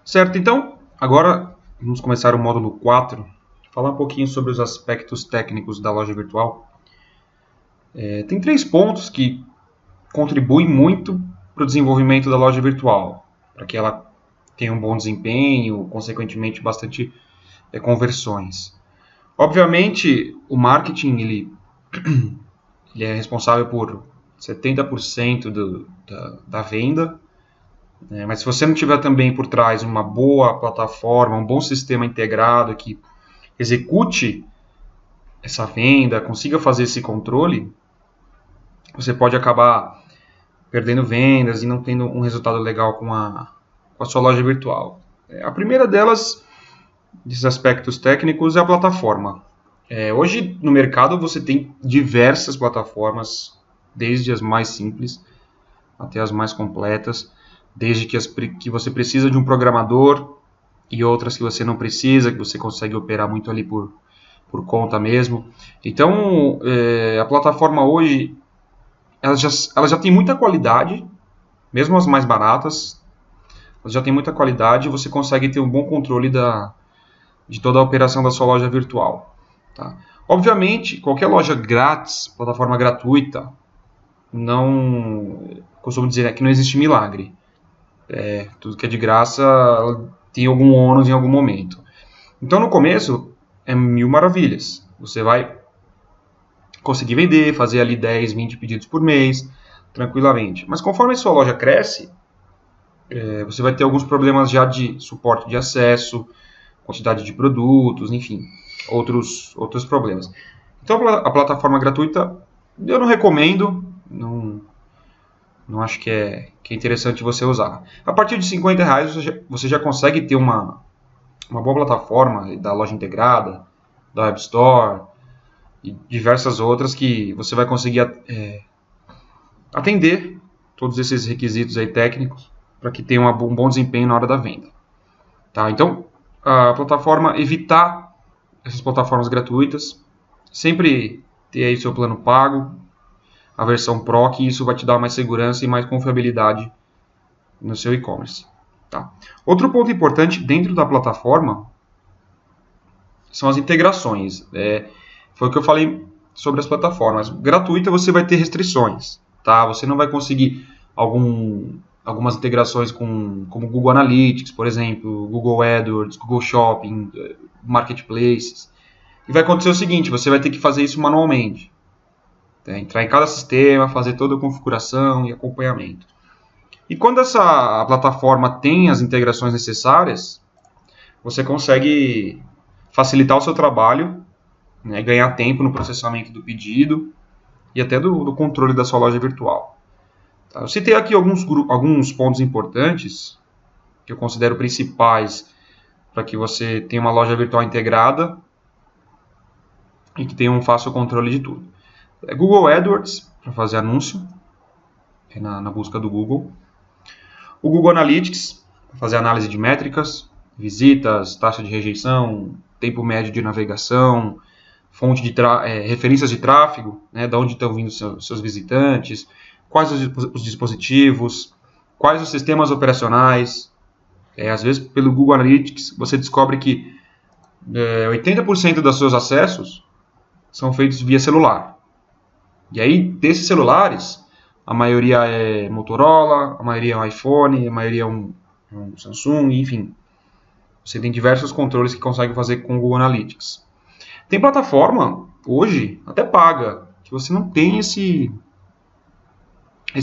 Certo, então, agora vamos começar o módulo 4, falar um pouquinho sobre os aspectos técnicos da loja virtual. Tem 3 pontos que contribuem muito para o desenvolvimento da loja virtual, para que ela tenha um bom desempenho, consequentemente bastante conversões. Obviamente, o marketing ele é responsável por 70% da venda, mas se você não tiver também por trás uma boa plataforma, um bom sistema integrado que execute essa venda, consiga fazer esse controle, você pode acabar perdendo vendas e não tendo um resultado legal com a sua loja virtual. A primeira delas, desses aspectos técnicos, é a plataforma. Hoje no mercado você tem diversas plataformas, desde as mais simples até as mais completas, desde que você precisa de um programador e outras que você não precisa, que você consegue operar muito ali por conta mesmo. Então, a plataforma hoje, ela já tem muita qualidade, mesmo as mais baratas, elas já tem muita qualidade e você consegue ter um bom controle de toda a operação da sua loja virtual. Tá? Obviamente, qualquer loja grátis, plataforma gratuita, não costumo dizer que não existe milagre. Tudo que é de graça tem algum ônus em algum momento. Então, no começo, é mil maravilhas. Você vai conseguir vender, fazer ali 10, 20 pedidos por mês, tranquilamente. Mas conforme a sua loja cresce, você vai ter alguns problemas já de suporte de acesso, quantidade de produtos, enfim, outros problemas. Então, a plataforma gratuita, eu não recomendo, não acho que é interessante você usar. A partir de R$50 você já consegue ter uma boa plataforma da loja integrada, da Web Store e diversas outras que você vai conseguir atender todos esses requisitos aí técnicos para que tenha um bom desempenho na hora da venda. Tá? Então, a plataforma, evitar essas plataformas gratuitas, sempre ter aí seu plano pago, a versão Pro, que isso vai te dar mais segurança e mais confiabilidade no seu e-commerce. Tá? Outro ponto importante dentro da plataforma são as integrações. Foi o que eu falei sobre as plataformas. Gratuita você vai ter restrições. Tá? Você não vai conseguir algumas integrações como Google Analytics, por exemplo, Google AdWords, Google Shopping, Marketplaces. E vai acontecer o seguinte, você vai ter que fazer isso manualmente. Entrar em cada sistema, fazer toda a configuração e acompanhamento. E quando a plataforma tem as integrações necessárias, você consegue facilitar o seu trabalho, né, ganhar tempo no processamento do pedido e até do controle da sua loja virtual. Tá? Eu citei aqui alguns pontos importantes que eu considero principais para que você tenha uma loja virtual integrada e que tenha um fácil controle de tudo. Google AdWords, para fazer anúncio, na busca do Google. O Google Analytics, para fazer análise de métricas, visitas, taxa de rejeição, tempo médio de navegação, referências de tráfego, né, de onde estão vindo seus visitantes, quais os dispositivos, quais os sistemas operacionais. Às vezes, pelo Google Analytics, você descobre que 80% dos seus acessos são feitos via celular. E aí, desses celulares, a maioria é Motorola, a maioria é um iPhone, a maioria é um Samsung, enfim. Você tem diversos controles que consegue fazer com o Google Analytics. Tem plataforma, hoje, até paga, que você não tem esse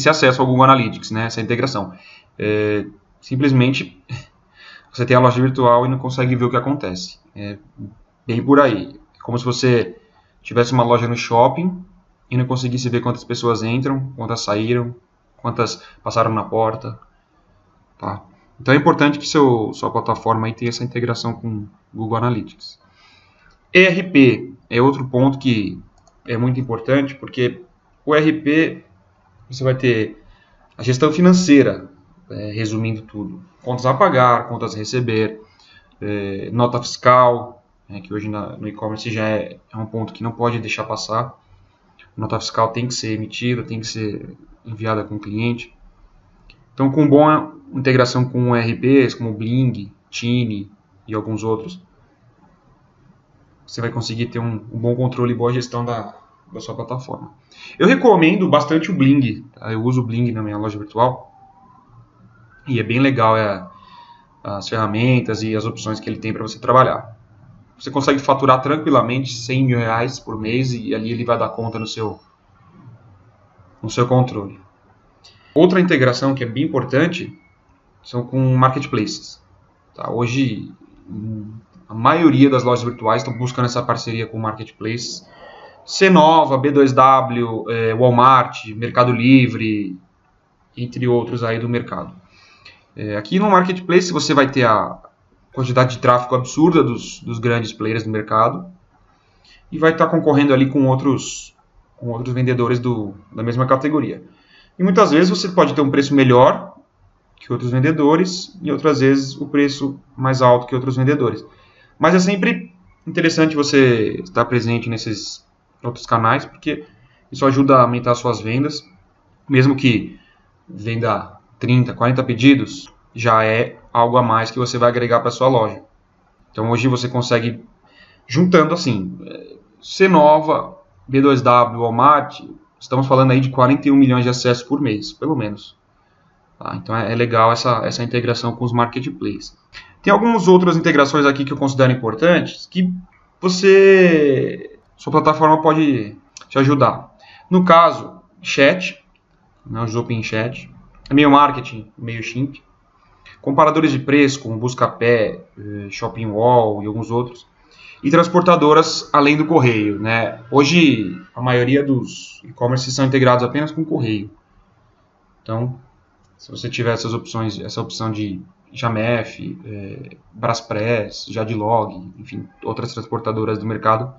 acesso ao Google Analytics, né, essa integração. Simplesmente, você tem a loja virtual e não consegue ver o que acontece. É bem por aí. É como se você tivesse uma loja no shopping e não conseguisse ver quantas pessoas entram, quantas saíram, quantas passaram na porta. Tá? Então é importante que sua plataforma aí tenha essa integração com Google Analytics. ERP é outro ponto que é muito importante, porque o ERP você vai ter a gestão financeira, resumindo tudo. Contas a pagar, contas a receber, nota fiscal, que hoje no e-commerce já é um ponto que não pode deixar passar. Nota fiscal tem que ser emitida, tem que ser enviada com o cliente. Então, com boa integração com ERPs, como Bling, Tiny e alguns outros, você vai conseguir ter um bom controle e boa gestão da sua plataforma. Eu recomendo bastante o Bling. Tá? Eu uso o Bling na minha loja virtual e é bem legal as ferramentas e as opções que ele tem para você trabalhar. Você consegue faturar tranquilamente R$100 mil por mês e ali ele vai dar conta no seu controle. Outra integração que é bem importante são com marketplaces. Tá? Hoje, a maioria das lojas virtuais estão buscando essa parceria com marketplaces. Cenova, B2W, Walmart, Mercado Livre, entre outros aí do mercado. Aqui no marketplace você vai ter a quantidade de tráfego absurda dos grandes players do mercado e vai estar concorrendo ali com outros vendedores da mesma categoria. E muitas vezes você pode ter um preço melhor que outros vendedores e outras vezes o preço mais alto que outros vendedores. Mas é sempre interessante você estar presente nesses outros canais, porque isso ajuda a aumentar suas vendas. Mesmo que venda 30, 40 pedidos, já é algo a mais que você vai agregar para sua loja. Então hoje você consegue, juntando assim, Cenova, B2W, Walmart, estamos falando aí de 41 milhões de acessos por mês, pelo menos. Tá? Então é legal essa integração com os marketplaces. Tem algumas outras integrações aqui que eu considero importantes, que sua plataforma pode te ajudar. No caso, chat, o Zopin Chat, e-mail marketing, MailChimp, comparadores de preço como Buscapé, Shopping Wall e alguns outros, e transportadoras além do correio. Né? Hoje, a maioria dos e-commerce são integrados apenas com correio. Então, se você tiver essa opção de Jamef, Braspress, Jadlog, enfim, outras transportadoras do mercado,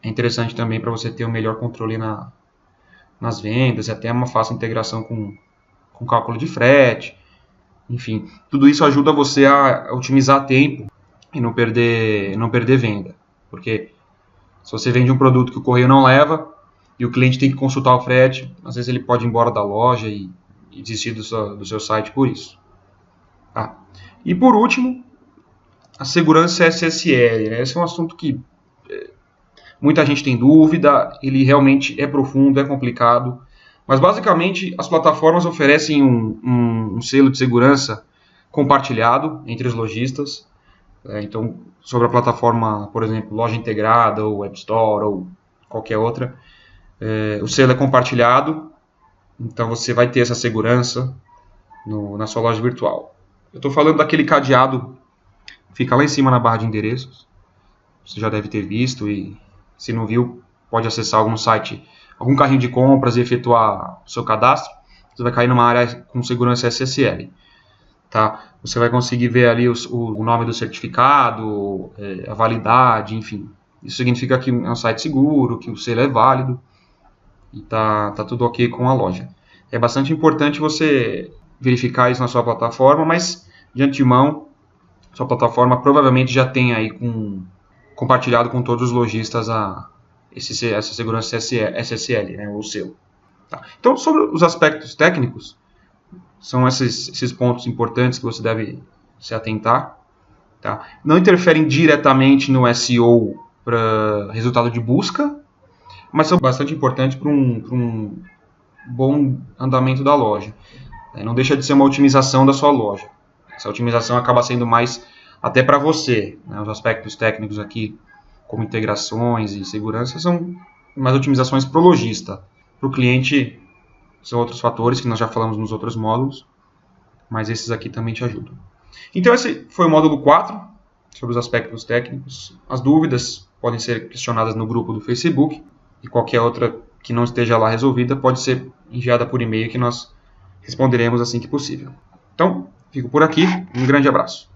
é interessante também para você ter um melhor controle nas vendas e até uma fácil integração com cálculo de frete. Enfim, tudo isso ajuda você a otimizar tempo e não perder venda. Porque se você vende um produto que o correio não leva e o cliente tem que consultar o frete, às vezes ele pode ir embora da loja e desistir do seu site por isso. Tá? E por último, a segurança SSL. Né? Esse é um assunto que muita gente tem dúvida, ele realmente é profundo, é complicado. Mas basicamente as plataformas oferecem um selo de segurança compartilhado entre os lojistas. Então, sobre a plataforma, por exemplo, loja integrada, ou Web Store, ou qualquer outra, o selo é compartilhado, então você vai ter essa segurança na sua loja virtual. Eu estou falando daquele cadeado que fica lá em cima na barra de endereços, você já deve ter visto, e se não viu, pode acessar algum site, algum carrinho de compras e efetuar o seu cadastro. Você vai cair numa área com segurança SSL. Tá? Você vai conseguir ver ali o nome do certificado, a validade, enfim. Isso significa que é um site seguro, que o selo é válido e tá tudo ok com a loja. É bastante importante você verificar isso na sua plataforma, mas de antemão, sua plataforma provavelmente já tem aí compartilhado com todos os lojistas essa segurança SSL, né, o selo. Tá? Então, sobre os aspectos técnicos, são esses pontos importantes que você deve se atentar. Tá? Não interferem diretamente no SEO para resultado de busca, mas são bastante importantes para um bom andamento da loja. Não deixa de ser uma otimização da sua loja. Essa otimização acaba sendo mais até para você. Né? Os aspectos técnicos aqui, como integrações e segurança, são mais otimizações para o lojista. Para o cliente, são outros fatores que nós já falamos nos outros módulos, mas esses aqui também te ajudam. Então esse foi o módulo 4, sobre os aspectos técnicos. As dúvidas podem ser questionadas no grupo do Facebook, e qualquer outra que não esteja lá resolvida pode ser enviada por e-mail, que nós responderemos assim que possível. Então, fico por aqui, um grande abraço.